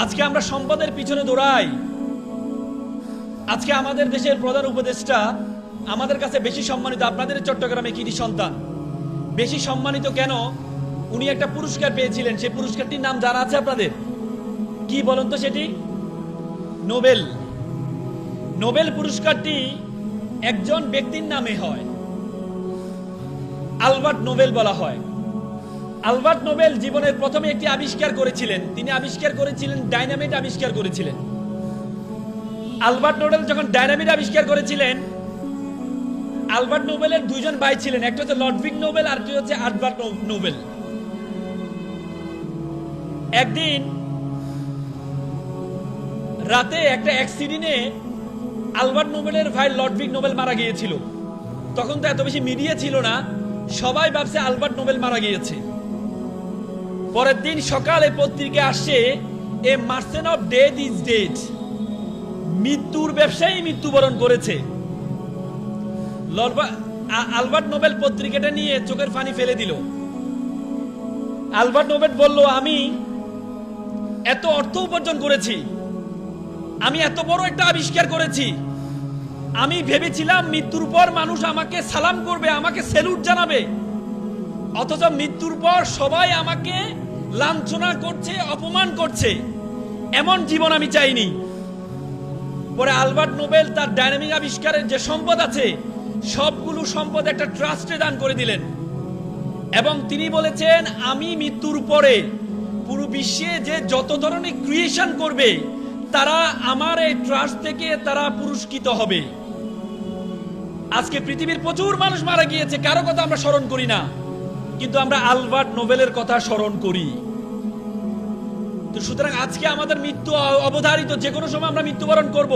আজকে আমরা সম্পদের পিছনে দৌড়াই। আজকে আমাদের দেশের প্রধান উপদেষ্টা আমাদের কাছে বেশি সম্মানিত। আপনাদের চট্টগ্রামে কৃতি সন্তান বেশি সম্মানিত কেন? উনি একটা পুরস্কার পেয়েছিলেন। সেই পুরস্কারটির নাম জানা আছে আপনাদের? কি বলুন তো সেটি? নোবেল। নোবেল পুরস্কারটি একজন ব্যক্তির নামে হয়, আলবার্ট নোবেল বলা হয়। আলবার্ট নোবেল জীবনের প্রথমে একটি আবিষ্কার করেছিলেন। তিনি আবিষ্কার করেছিলেন ডাইনামিট আবিষ্কার করেছিলেন। আলবার্ট নোবেল যখন ডাইনামিট আবিষ্কার করেছিলেন, আলবার্ট নোবেলের দুইজন ভাই ছিলেন, একটা হচ্ছে লডভিগ নোবেল আর একটা হচ্ছে আলবার্ট নোবেল। একদিন রাতে একটা অ্যাক্সিডেন্টে আলবার্ট নোবেলের ভাই লডভিগ নোবেল মারা গিয়েছিল। তখন তো এত বেশি মিডিয়া ছিল না, সবাই ভাবছে আলবার্ট নোবেল মারা গিয়েছে। পরের দিন সকালে পত্রিকায় আসছে a merchant of death is dead, মৃত্যুর ব্যবসায়ী মৃত্যুবরণ করেছে। আলবার্ট নোবেল পত্রিকাটা নিয়ে চোখের পানি ফেলে দিল। আলবার্ট নোবেল বলল, আমি এত অর্থ উপার্জন করেছি, আমি এত বড় একটা আবিষ্কার করেছি, আমি ভেবেছিলাম মৃত্যুর পর মানুষ আমাকে সালাম করবে, আমাকে স্যালুট জানাবে, অথচ মৃত্যুর পর সবাই আমাকে লাঞ্ছনা করছে, অপমান করছে। এমন জীবন আমি চাইনি। পরে আলবার্ট নোবেল তার ডাইনামিক আবিষ্কারের যে সম্পদ আছে সবগুলো সম্পদ একটা ট্রাস্টে দান করে দিলেন এবং তিনি বলেছেন, আমি মৃত্যুর পরে পুরো বিশ্বে যে যত ধরনের ক্রিয়েশন করবে তারা আমার এই ট্রাস্ট থেকে তারা পুরস্কৃত হবে। আজকে পৃথিবীর প্রচুর মানুষ মারা গিয়েছে, কারো কথা আমরা স্মরণ করি না, কিন্তু আমরা আলবার্ট নোবেলের কথা স্মরণ করি। তো সুতরাং আজকে আমাদের মৃত্যু অবধারিত, যে কোনো সময় আমরা মৃত্যুবরণ করব।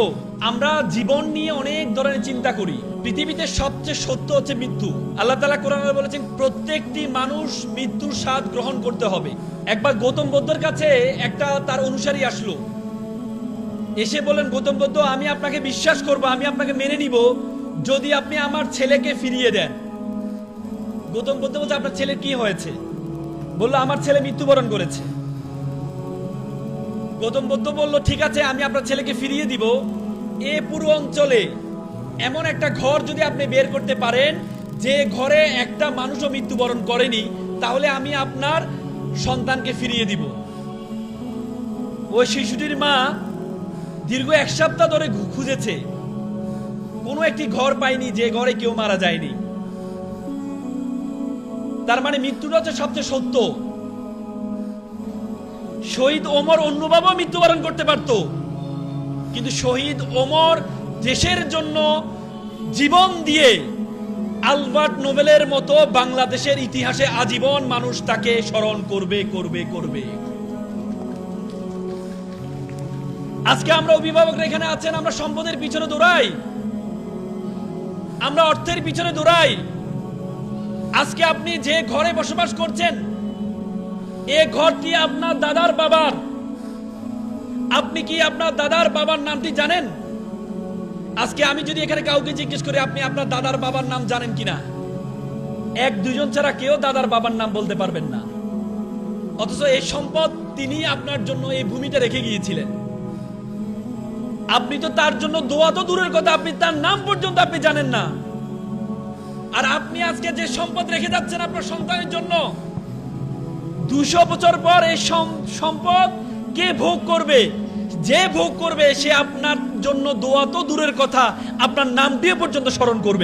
আমরা জীবন নিয়ে অনেক ধরনের চিন্তা করি। পৃথিবীতে সবচেয়ে সত্য হচ্ছে মৃত্যু। আল্লাহ তাআলা কোরআনে বলেছেন প্রত্যেকটি মানুষ মৃত্যুর স্বাদ গ্রহণ করতে হবে। একবার গৌতম বুদ্ধের কাছে একটা তার অনুসারী আসলো, এসে বলেন, গৌতম বুদ্ধ, আমি আপনাকে বিশ্বাস করব, আমি আপনাকে মেনে নিব যদি আপনি আমার ছেলেকে ফিরিয়ে দেন। গৌতম বুদ্ধ বলছে, আপনার ছেলে কি হয়েছে? বললো, আমার ছেলে মৃত্যুবরণ করেছে। গৌতম বুদ্ধ বলল, ঠিক আছে, আমি আপনার ছেলেকে ফিরিয়ে দিব। এ পুরো অঞ্চলে এমন একটা ঘর যদি আপনি বের করতে পারেন যে ঘরে একটা মানুষও মৃত্যুবরণ করেনি, তাহলে আমি আপনার সন্তানকে ফিরিয়ে দিব। ওই শিশুটির মা দীর্ঘ 1 সপ্তাহ ধরে খুঁজেছে, কোনো একটি ঘর পায়নি যে ঘরে কেউ মারা যায়নি। তার মানে মৃত্যুটা হচ্ছে সবচেয়ে সত্য। শহীদ ওমর অন্যভাবে মৃত্যুবরণ করতে পারত, কিন্তু শহীদ ওমর দেশের জন্য জীবন দিয়ে আলবার্ট নোবেলের মতো বাংলাদেশের ইতিহাসে আজীবন মানুষ তাকে স্মরণ করবে করবে করবে। আজকে আমরা অভিভাবকরা এখানে আছেন, আমরা সম্পদের পিছনে দৌড়াই, আমরা অর্থের পিছনে দৌড়াই। আজকে আপনি যে ঘরে বসবাস করছেন, এ ঘরটি আপনার দাদার বাবার। আপনি কি আপনার দাদার বাবার নামটি জানেন? আজকে আমি যদি এখানে কাউকে জিজ্ঞেস করি আপনি আপনার দাদার বাবার নাম জানেন কিনা, 1-2 জন ছাড়া কেউ দাদার বাবার নাম বলতে পারবেন না। অথচ এই সম্পদ তিনি আপনার জন্য এই ভূমিটা রেখে গিয়েছিলেন। আপনি তো তার জন্য দোয়া তো দূরের কথা, আপনি তার নাম পর্যন্ত আপনি জানেন না। আর আপনি আজকে যে সম্পদ রেখে যাচ্ছেন আপনার সন্তানের জন্য, 200 বছর পর এই সম্পদ কে ভোগ করবে? যে ভোগ করবে সে আপনার জন্য দোয়া তো দূরের কথা, আপনার নাম দিয়ে পর্যন্ত স্মরণ করবে।